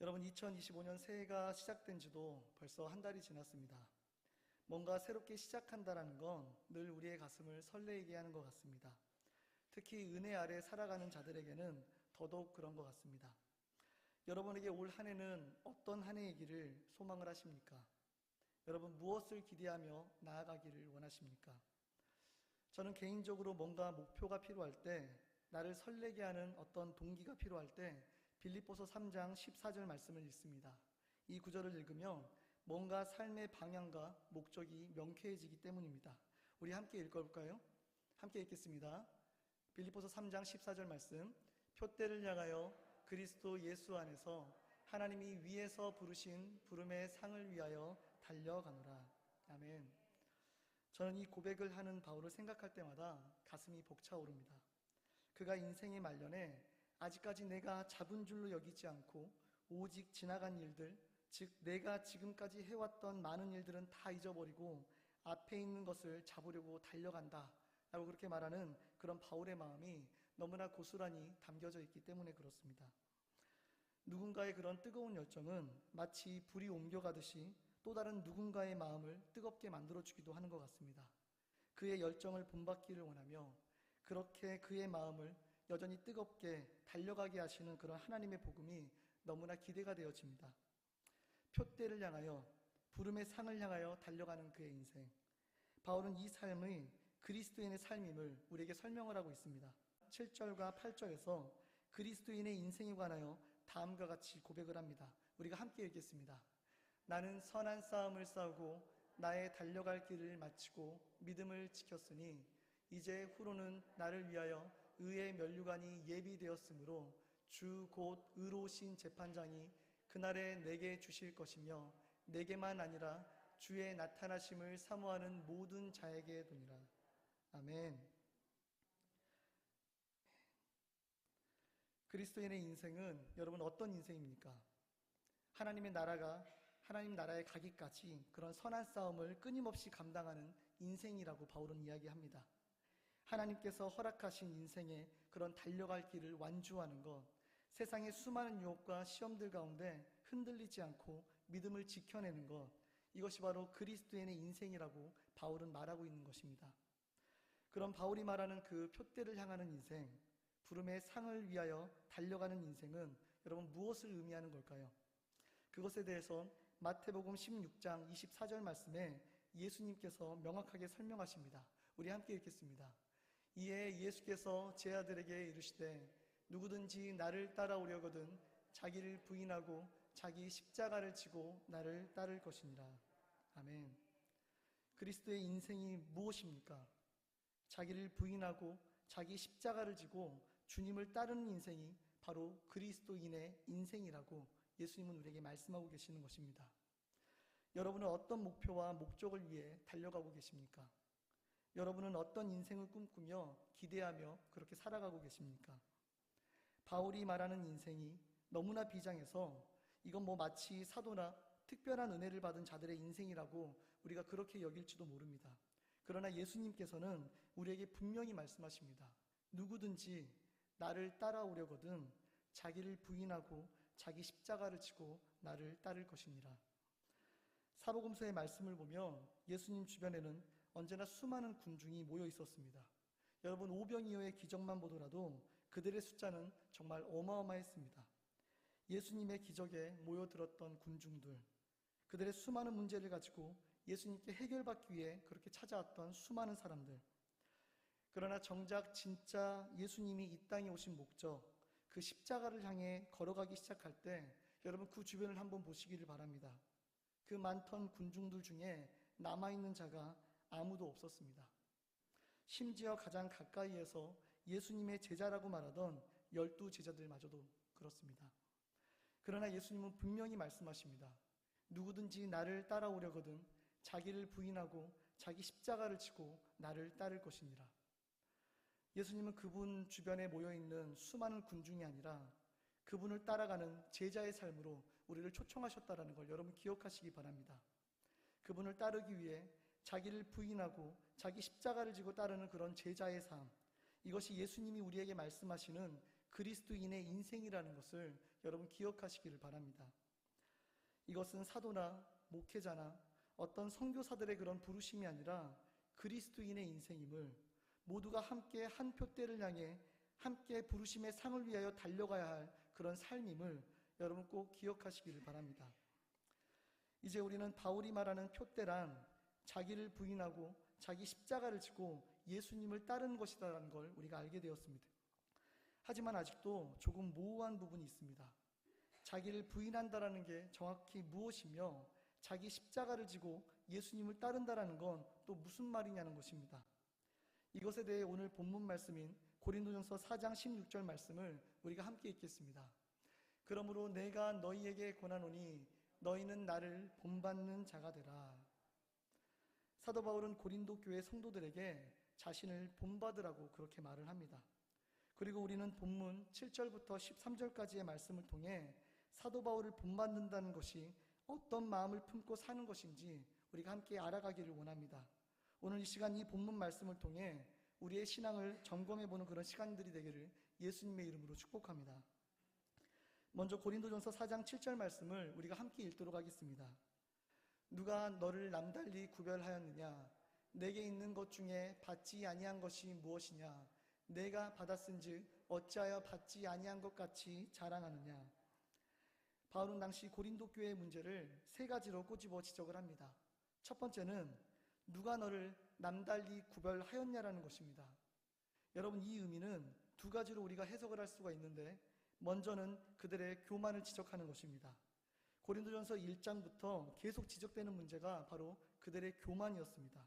여러분, 2025년 새해가 시작된 지도 벌써 한 달이 지났습니다. 뭔가 새롭게 시작한다는 건 늘 우리의 가슴을 설레게 하는 것 같습니다. 특히 은혜 아래 살아가는 자들에게는 더더욱 그런 것 같습니다. 여러분에게 올 한 해는 어떤 한 해이기를 소망을 하십니까? 여러분, 무엇을 기대하며 나아가기를 원하십니까? 저는 개인적으로 뭔가 목표가 필요할 때, 나를 설레게 하는 어떤 동기가 필요할 때 빌립보서 3장 14절 말씀을 읽습니다. 이 구절을 읽으면 뭔가 삶의 방향과 목적이 명쾌해지기 때문입니다. 우리 함께 읽어볼까요? 함께 읽겠습니다. 빌립보서 3장 14절 말씀. 표대를 향하여 그리스도 예수 안에서 하나님이 위에서 부르신 부름의 상을 위하여 달려가노라. 아멘. 저는 이 고백을 하는 바울을 생각할 때마다 가슴이 벅차오릅니다. 그가 인생의 말년에 아직까지 내가 잡은 줄로 여기지 않고 오직 지나간 일들, 즉 내가 지금까지 해왔던 많은 일들은 다 잊어버리고 앞에 있는 것을 잡으려고 달려간다 라고 그렇게 말하는 그런 바울의 마음이 너무나 고스란히 담겨져 있기 때문에 그렇습니다. 누군가의 그런 뜨거운 열정은 마치 불이 옮겨가듯이 또 다른 누군가의 마음을 뜨겁게 만들어주기도 하는 것 같습니다. 그의 열정을 본받기를 원하며 그렇게 그의 마음을 여전히 뜨겁게 달려가게 하시는 그런 하나님의 복음이 너무나 기대가 되어집니다. 표대를 향하여, 부름의 상을 향하여 달려가는 그의 인생. 바울은 이 삶의 그리스도인의 삶임을 우리에게 설명을 하고 있습니다. 7절과 8절에서 그리스도인의 인생에 관하여 다음과 같이 고백을 합니다. 우리가 함께 읽겠습니다. 나는 선한 싸움을 싸우고 나의 달려갈 길을 마치고 믿음을 지켰으니 이제 후로는 나를 위하여 의의 면류관이 예비되었으므로 주 곧 의로우신 재판장이 그날에 내게 주실 것이며 내게만 아니라 주의 나타나심을 사모하는 모든 자에게 도니라. 아멘. 그리스도인의 인생은 여러분 어떤 인생입니까? 하나님 나라에 가기까지 그런 선한 싸움을 끊임없이 감당하는 인생이라고 바울은 이야기합니다. 하나님께서 허락하신 인생의 그런 달려갈 길을 완주하는 것, 세상의 수많은 유혹과 시험들 가운데 흔들리지 않고 믿음을 지켜내는 것, 이것이 바로 그리스도인의 인생이라고 바울은 말하고 있는 것입니다. 그럼 바울이 말하는 그 표대를 향하는 인생, 부름의 상을 위하여 달려가는 인생은 여러분 무엇을 의미하는 걸까요? 그것에 대해서 마태복음 16장 24절 말씀에 예수님께서 명확하게 설명하십니다. 우리 함께 읽겠습니다. 이에 예수께서 제 아들에게 이르시되 누구든지 나를 따라오려거든 자기를 부인하고 자기 십자가를 지고 나를 따를 것이니라. 아멘. 그리스도의 인생이 무엇입니까? 자기를 부인하고 자기 십자가를 지고 주님을 따르는 인생이 바로 그리스도인의 인생이라고 예수님은 우리에게 말씀하고 계시는 것입니다. 여러분은 어떤 목표와 목적을 위해 달려가고 계십니까? 여러분은 어떤 인생을 꿈꾸며 기대하며 그렇게 살아가고 계십니까? 바울이 말하는 인생이 너무나 비장해서 이건 마치 사도나 특별한 은혜를 받은 자들의 인생이라고 우리가 그렇게 여길지도 모릅니다. 그러나 예수님께서는 우리에게 분명히 말씀하십니다. 누구든지 나를 따라오려거든 자기를 부인하고 자기 십자가를 지고 나를 따를 것이니라. 사복음서의 말씀을 보면 예수님 주변에는 언제나 수많은 군중이 모여 있었습니다. 여러분, 오병이어의 기적만 보더라도 그들의 숫자는 정말 어마어마했습니다. 예수님의 기적에 모여들었던 군중들, 그들의 수많은 문제를 가지고 예수님께 해결받기 위해 그렇게 찾아왔던 수많은 사람들. 그러나 정작 진짜 예수님이 이 땅에 오신 목적, 그 십자가를 향해 걸어가기 시작할 때 여러분 그 주변을 한번 보시기를 바랍니다. 그 많던 군중들 중에 남아있는 자가 아무도 없었습니다. 심지어 가장 가까이에서 예수님의 제자라고 말하던 12 제자들마저도 그렇습니다. 그러나 예수님은 분명히 말씀하십니다. 누구든지 나를 따라오려거든 자기를 부인하고 자기 십자가를 지고 나를 따를 것이니라. 예수님은 그분 주변에 모여있는 수많은 군중이 아니라 그분을 따라가는 제자의 삶으로 우리를 초청하셨다는 걸 여러분 기억하시기 바랍니다. 그분을 따르기 위해 자기를 부인하고 자기 십자가를 지고 따르는 그런 제자의 삶, 이것이 예수님이 우리에게 말씀하시는 그리스도인의 인생이라는 것을 여러분 기억하시기를 바랍니다. 이것은 사도나 목회자나 어떤 선교사들의 그런 부르심이 아니라 그리스도인의 인생임을, 모두가 함께 한 표대를 향해 함께 부르심의 상을 위하여 달려가야 할 그런 삶임을 여러분 꼭 기억하시기를 바랍니다. 이제 우리는 바울이 말하는 표대란 자기를 부인하고 자기 십자가를 지고 예수님을 따르는 것이라는 걸 우리가 알게 되었습니다. 하지만 아직도 조금 모호한 부분이 있습니다. 자기를 부인한다라는 게 정확히 무엇이며 자기 십자가를 지고 예수님을 따른다라는 건 또 무슨 말이냐는 것입니다. 이것에 대해 오늘 본문 말씀인 고린도전서 4장 16절 말씀을 우리가 함께 읽겠습니다. 그러므로 내가 너희에게 권하노니 너희는 나를 본받는 자가 되라. 사도 바울은 고린도 교회 성도들에게 자신을 본받으라고 그렇게 말을 합니다. 그리고 우리는 본문 7절부터 13절까지의 말씀을 통해 사도 바울을 본받는다는 것이 어떤 마음을 품고 사는 것인지 우리가 함께 알아가기를 원합니다. 오늘 이 시간 이 본문 말씀을 통해 우리의 신앙을 점검해보는 그런 시간들이 되기를 예수님의 이름으로 축복합니다. 먼저 고린도전서 4장 7절 말씀을 우리가 함께 읽도록 하겠습니다. 누가 너를 남달리 구별하였느냐? 내게 있는 것 중에 받지 아니한 것이 무엇이냐? 내가 받았은즉 어찌하여 받지 아니한 것 같이 자랑하느냐? 바울은 당시 고린도 교회의 문제를 세 가지로 꼬집어 지적을 합니다. 첫 번째는 누가 너를 남달리 구별하였냐라는 것입니다. 여러분, 이 의미는 두 가지로 우리가 해석을 할 수가 있는데, 먼저는 그들의 교만을 지적하는 것입니다. 고린도전서 1장부터 계속 지적되는 문제가 바로 그들의 교만이었습니다.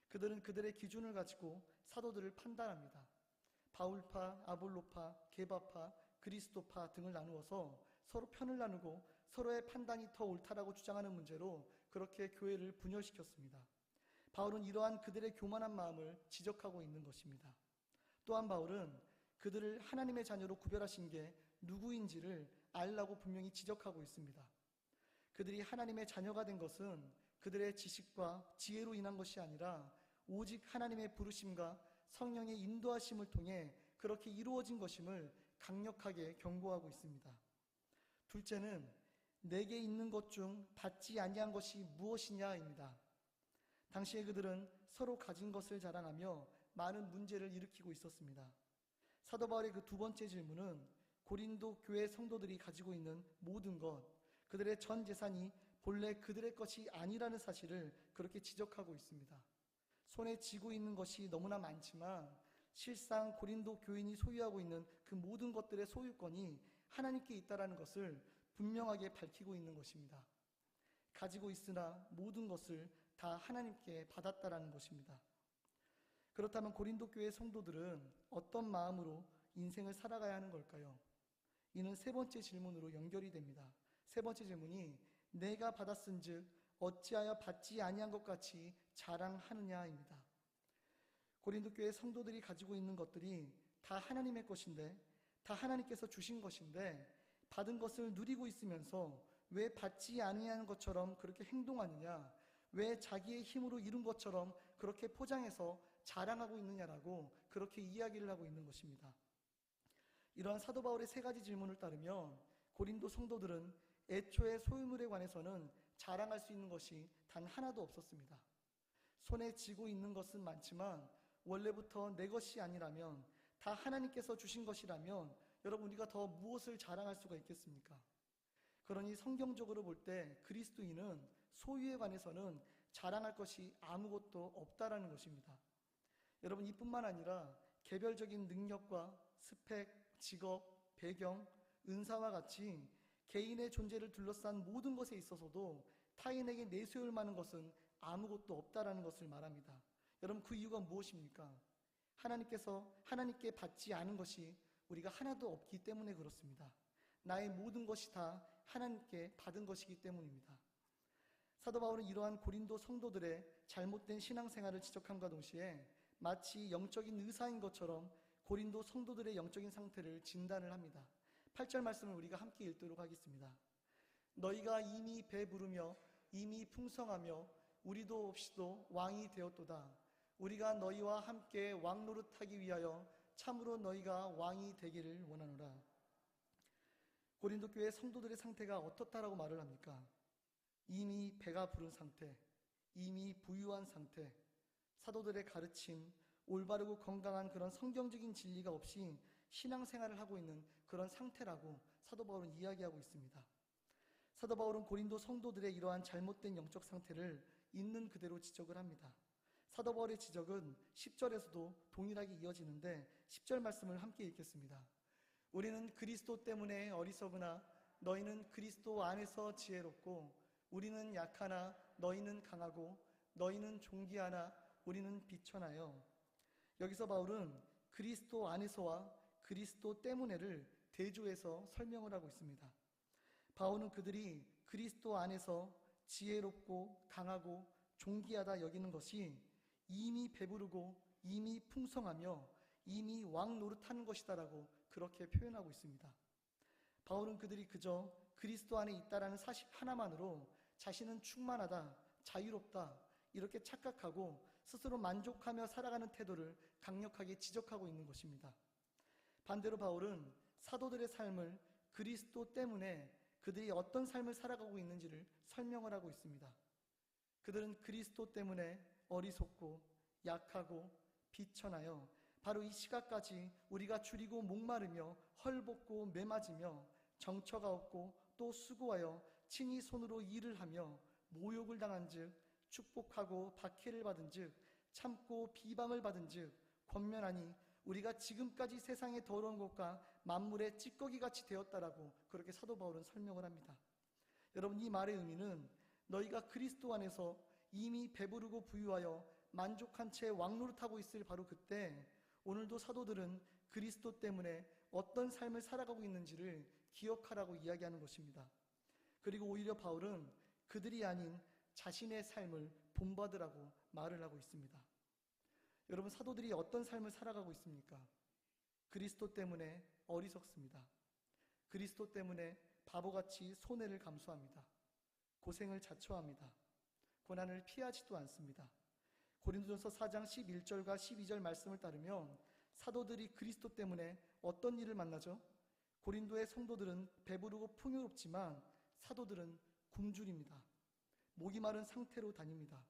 그들은 그들의 기준을 가지고 사도들을 판단합니다. 바울파, 아볼로파, 게바파, 그리스도파 등을 나누어서 서로 편을 나누고 서로의 판단이 더 옳다라고 주장하는 문제로 그렇게 교회를 분열시켰습니다. 바울은 이러한 그들의 교만한 마음을 지적하고 있는 것입니다. 또한 바울은 그들을 하나님의 자녀로 구별하신 게 누구인지를 알라고 분명히 지적하고 있습니다. 그들이 하나님의 자녀가 된 것은 그들의 지식과 지혜로 인한 것이 아니라 오직 하나님의 부르심과 성령의 인도하심을 통해 그렇게 이루어진 것임을 강력하게 경고하고 있습니다. 둘째는 내게 있는 것 중 받지 아니한 것이 무엇이냐입니다. 당시에 그들은 서로 가진 것을 자랑하며 많은 문제를 일으키고 있었습니다. 사도 바울의 그 두 번째 질문은 고린도 교회 성도들이 가지고 있는 모든 것, 그들의 전 재산이 본래 그들의 것이 아니라는 사실을 그렇게 지적하고 있습니다. 손에 쥐고 있는 것이 너무나 많지만 실상 고린도 교인이 소유하고 있는 그 모든 것들의 소유권이 하나님께 있다라는 것을 분명하게 밝히고 있는 것입니다. 가지고 있으나 모든 것을 다 하나님께 받았다라는 것입니다. 그렇다면 고린도 교회 성도들은 어떤 마음으로 인생을 살아가야 하는 걸까요? 이는 세 번째 질문으로 연결이 됩니다. 세 번째 질문이 내가 받았은즉 어찌하여 받지 아니한 것 같이 자랑하느냐입니다. 고린도 교회 성도들이 가지고 있는 것들이 다 하나님의 것인데, 다 하나님께서 주신 것인데 받은 것을 누리고 있으면서 왜 받지 아니하는 것처럼 그렇게 행동하느냐, 왜 자기의 힘으로 이룬 것처럼 그렇게 포장해서 자랑하고 있느냐라고 그렇게 이야기를 하고 있는 것입니다. 이러한 사도 바울의 세 가지 질문을 따르면 고린도 성도들은 애초에 소유물에 관해서는 자랑할 수 있는 것이 단 하나도 없었습니다. 손에 쥐고 있는 것은 많지만 원래부터 내 것이 아니라면, 다 하나님께서 주신 것이라면 여러분, 우리가 더 무엇을 자랑할 수가 있겠습니까? 그러니 성경적으로 볼 때 그리스도인은 소유에 관해서는 자랑할 것이 아무것도 없다라는 것입니다. 여러분, 이뿐만 아니라 개별적인 능력과 스펙, 직업, 배경, 은사와 같이 개인의 존재를 둘러싼 모든 것에 있어서도 타인에게 내세울 만한 것은 아무것도 없다라는 것을 말합니다. 여러분, 그 이유가 무엇입니까? 하나님께 받지 않은 것이 우리가 하나도 없기 때문에 그렇습니다. 나의 모든 것이 다 하나님께 받은 것이기 때문입니다. 사도 바울은 이러한 고린도 성도들의 잘못된 신앙생활을 지적함과 동시에 마치 영적인 의사인 것처럼 고린도 성도들의 영적인 상태를 진단을 합니다. 8절 말씀을 우리가 함께 읽도록 하겠습니다. 너희가 이미 배부르며 이미 풍성하며 우리도 없이도 왕이 되었도다. 우리가 너희와 함께 왕 노릇하기 위하여 참으로 너희가 왕이 되기를 원하노라. 고린도 교회 성도들의 상태가 어떻다라고 말을 합니까? 이미 배가 부른 상태, 이미 부유한 상태, 사도들의 가르침, 올바르고 건강한 그런 성경적인 진리가 없이 신앙생활을 하고 있는 그런 상태라고 사도 바울은 이야기하고 있습니다. 사도 바울은 고린도 성도들의 이러한 잘못된 영적 상태를 있는 그대로 지적을 합니다. 사도 바울의 지적은 10절에서도 동일하게 이어지는데 10절 말씀을 함께 읽겠습니다. 우리는 그리스도 때문에 어리석으나 너희는 그리스도 안에서 지혜롭고 우리는 약하나 너희는 강하고 너희는 존귀하나 우리는 비천하여. 여기서 바울은 그리스도 안에서와 그리스도 때문에를 대조해서 설명을 하고 있습니다. 바울은 그들이 그리스도 안에서 지혜롭고 강하고 존귀하다 여기는 것이 이미 배부르고 이미 풍성하며 이미 왕 노릇하는 것이다라고 그렇게 표현하고 있습니다. 바울은 그들이 그저 그리스도 안에 있다라는 사실 하나만으로 자신은 충만하다, 자유롭다 이렇게 착각하고 스스로 만족하며 살아가는 태도를 강력하게 지적하고 있는 것입니다. 반대로 바울은 사도들의 삶을 그리스도 때문에 그들이 어떤 삶을 살아가고 있는지를 설명을 하고 있습니다. 그들은 그리스도 때문에 어리석고 약하고 비천하여 바로 이 시각까지 우리가 줄이고 목마르며 헐벗고 매맞으며 정처가 없고 또 수고하여 친히 손으로 일을 하며 모욕을 당한즉 축복하고 박해를 받은즉 참고 비방을 받은즉 권면하니 우리가 지금까지 세상의 더러운 것과 만물의 찌꺼기같이 되었다라고 그렇게 사도 바울은 설명을 합니다. 여러분, 이 말의 의미는 너희가 그리스도 안에서 이미 배부르고 부유하여 만족한 채 왕노릇하고 있을 바로 그때 오늘도 사도들은 그리스도 때문에 어떤 삶을 살아가고 있는지를 기억하라고 이야기하는 것입니다. 그리고 오히려 바울은 그들이 아닌 자신의 삶을 본받으라고 말을 하고 있습니다. 여러분, 사도들이 어떤 삶을 살아가고 있습니까? 그리스도 때문에 어리석습니다. 그리스도 때문에 바보같이 손해를 감수합니다. 고생을 자초합니다. 고난을 피하지도 않습니다. 고린도전서 4장 11절과 12절 말씀을 따르면 사도들이 그리스도 때문에 어떤 일을 만나죠? 고린도의 성도들은 배부르고 풍요롭지만 사도들은 굶주립니다. 목이 마른 상태로 다닙니다.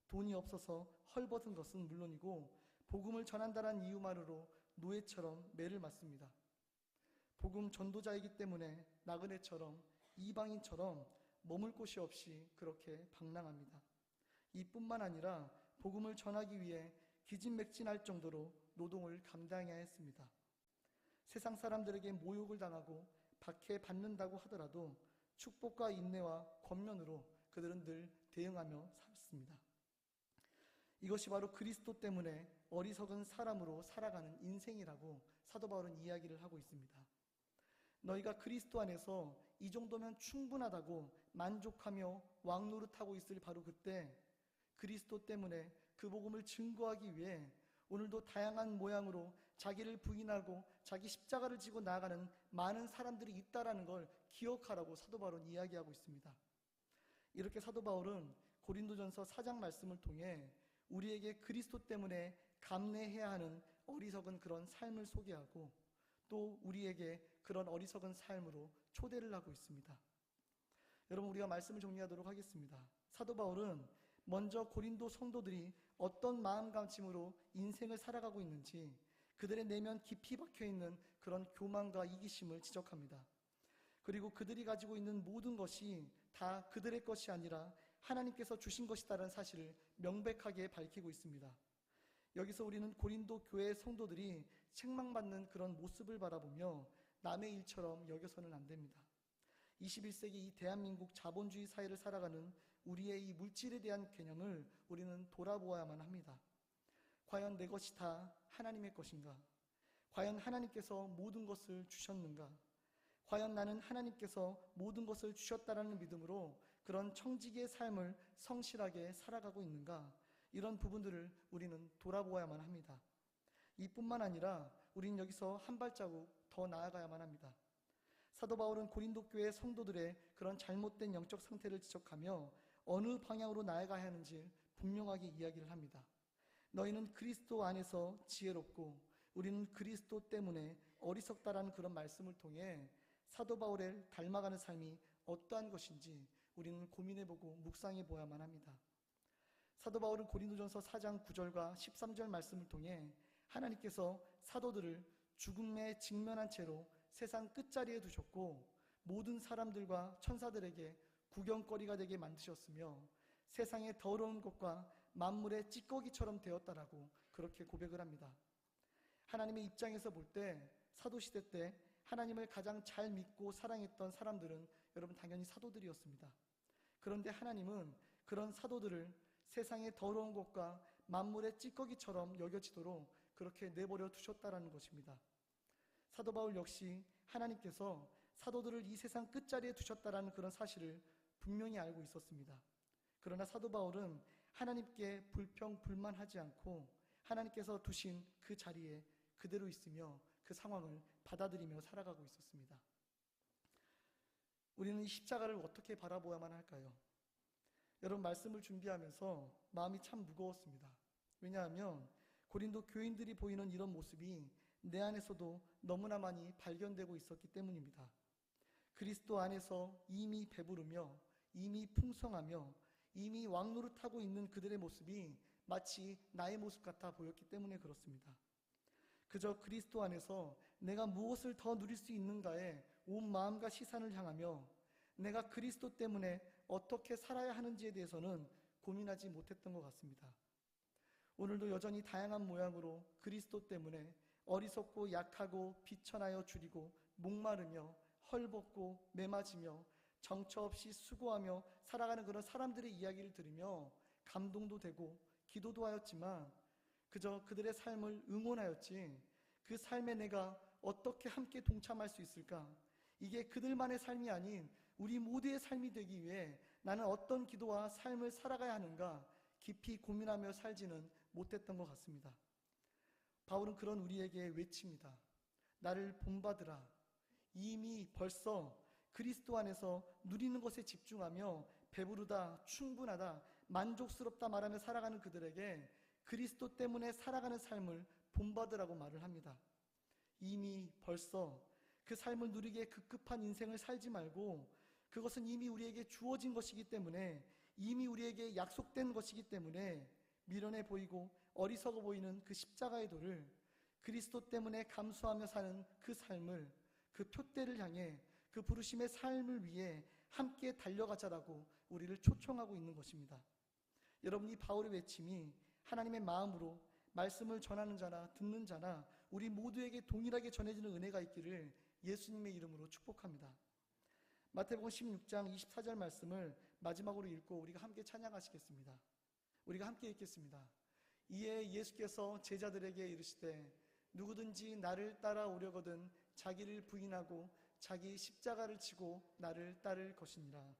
돈이 없어서 헐벗은 것은 물론이고 복음을 전한다는 이유만으로 노예처럼 매를 맞습니다. 복음 전도자이기 때문에 나그네처럼 이방인처럼 머물 곳이 없이 그렇게 방랑합니다. 이뿐만 아니라 복음을 전하기 위해 기진맥진할 정도로 노동을 감당해야 했습니다. 세상 사람들에게 모욕을 당하고 박해받는다고 하더라도 축복과 인내와 권면으로 그들은 늘 대응하며 살았습니다. 이것이 바로 그리스도 때문에 어리석은 사람으로 살아가는 인생이라고 사도 바울은 이야기를 하고 있습니다. 너희가 그리스도 안에서 이 정도면 충분하다고 만족하며 왕노릇하고 있을 바로 그때 그리스도 때문에 그 복음을 증거하기 위해 오늘도 다양한 모양으로 자기를 부인하고 자기 십자가를 지고 나아가는 많은 사람들이 있다라는 걸 기억하라고 사도 바울은 이야기하고 있습니다. 이렇게 사도 바울은 고린도전서 4장 말씀을 통해 우리에게 그리스도 때문에 감내해야 하는 어리석은 그런 삶을 소개하고 또 우리에게 그런 어리석은 삶으로 초대를 하고 있습니다. 여러분, 우리가 말씀을 정리하도록 하겠습니다. 사도 바울은 먼저 고린도 성도들이 어떤 마음가짐으로 인생을 살아가고 있는지 그들의 내면 깊이 박혀있는 그런 교만과 이기심을 지적합니다. 그리고 그들이 가지고 있는 모든 것이 다 그들의 것이 아니라 하나님께서 주신 것이다라는 사실을 명백하게 밝히고 있습니다. 여기서 우리는 고린도 교회 성도들이 책망받는 그런 모습을 바라보며 남의 일처럼 여겨서는 안 됩니다. 21세기 이 대한민국 자본주의 사회를 살아가는 우리의 이 물질에 대한 개념을 우리는 돌아보아야만 합니다. 과연 내 것이 다 하나님의 것인가? 과연 하나님께서 모든 것을 주셨는가? 과연 나는 하나님께서 모든 것을 주셨다라는 믿음으로 그런 청지기의 삶을 성실하게 살아가고 있는가? 이런 부분들을 우리는 돌아보아야만 합니다. 이뿐만 아니라 우리는 여기서 한 발자국 더 나아가야만 합니다. 사도 바울은 고린도 교회 성도들의 그런 잘못된 영적 상태를 지적하며 어느 방향으로 나아가야 하는지 분명하게 이야기를 합니다. 너희는 그리스도 안에서 지혜롭고 우리는 그리스도 때문에 어리석다라는 그런 말씀을 통해 사도 바울을 닮아가는 삶이 어떠한 것인지 우리는 고민해보고 묵상해보아야만 합니다. 사도 바울은 고린도전서 4장 9절과 13절 말씀을 통해 하나님께서 사도들을 죽음에 직면한 채로 세상 끝자리에 두셨고 모든 사람들과 천사들에게 구경거리가 되게 만드셨으며 세상의 더러운 것과 만물의 찌꺼기처럼 되었다라고 그렇게 고백을 합니다. 하나님의 입장에서 볼 때 사도시대 때 하나님을 가장 잘 믿고 사랑했던 사람들은 여러분 당연히 사도들이었습니다. 그런데 하나님은 그런 사도들을 세상의 더러운 것과 만물의 찌꺼기처럼 여겨지도록 그렇게 내버려 두셨다라는 것입니다. 사도 바울 역시 하나님께서 사도들을 이 세상 끝자리에 두셨다라는 그런 사실을 분명히 알고 있었습니다. 그러나 사도 바울은 하나님께 불평불만하지 않고 하나님께서 두신 그 자리에 그대로 있으며 그 상황을 받아들이며 살아가고 있었습니다. 우리는 이 십자가를 어떻게 바라보아야만 할까요? 여러분, 말씀을 준비하면서 마음이 참 무거웠습니다. 왜냐하면 고린도 교인들이 보이는 이런 모습이 내 안에서도 너무나 많이 발견되고 있었기 때문입니다. 그리스도 안에서 이미 배부르며 이미 풍성하며 이미 왕노릇하고 있는 그들의 모습이 마치 나의 모습 같아 보였기 때문에 그렇습니다. 그저 그리스도 안에서 내가 무엇을 더 누릴 수 있는가에 온 마음과 시선을 향하며 내가 그리스도 때문에 어떻게 살아야 하는지에 대해서는 고민하지 못했던 것 같습니다. 오늘도 여전히 다양한 모양으로 그리스도 때문에 어리석고 약하고 비천하여 줄이고 목마르며 헐벗고 매맞으며 정처 없이 수고하며 살아가는 그런 사람들의 이야기를 들으며 감동도 되고 기도도 하였지만 그저 그들의 삶을 응원하였지 그 삶에 내가 어떻게 함께 동참할 수 있을까? 이게 그들만의 삶이 아닌 우리 모두의 삶이 되기 위해 나는 어떤 기도와 삶을 살아가야 하는가 깊이 고민하며 살지는 못했던 것 같습니다. 바울은 그런 우리에게 외칩니다. 나를 본받으라. 이미 벌써 그리스도 안에서 누리는 것에 집중하며 배부르다, 충분하다, 만족스럽다 말하며 살아가는 그들에게 그리스도 때문에 살아가는 삶을 본받으라고 말을 합니다. 이미 벌써 그 삶을 누리기에 급급한 인생을 살지 말고 그것은 이미 우리에게 주어진 것이기 때문에 이미 우리에게 약속된 것이기 때문에 미련해 보이고 어리석어 보이는 그 십자가의 도를 그리스도 때문에 감수하며 사는 그 삶을 그 표대를 향해 그 부르심의 삶을 위해 함께 달려가자라고 우리를 초청하고 있는 것입니다. 여러분, 이 바울의 외침이 하나님의 마음으로 말씀을 전하는 자나 듣는 자나 우리 모두에게 동일하게 전해지는 은혜가 있기를 예수님의 이름으로 축복합니다. 마태복음 16장 24절 말씀을 마지막으로 읽고 우리가 함께 찬양하시겠습니다. 우리가 함께 읽겠습니다. 이에 예수께서 제자들에게 이르시되 누구든지 나를 따라오려거든 자기를 부인하고 자기 십자가를 지고 나를 따를 것이니라.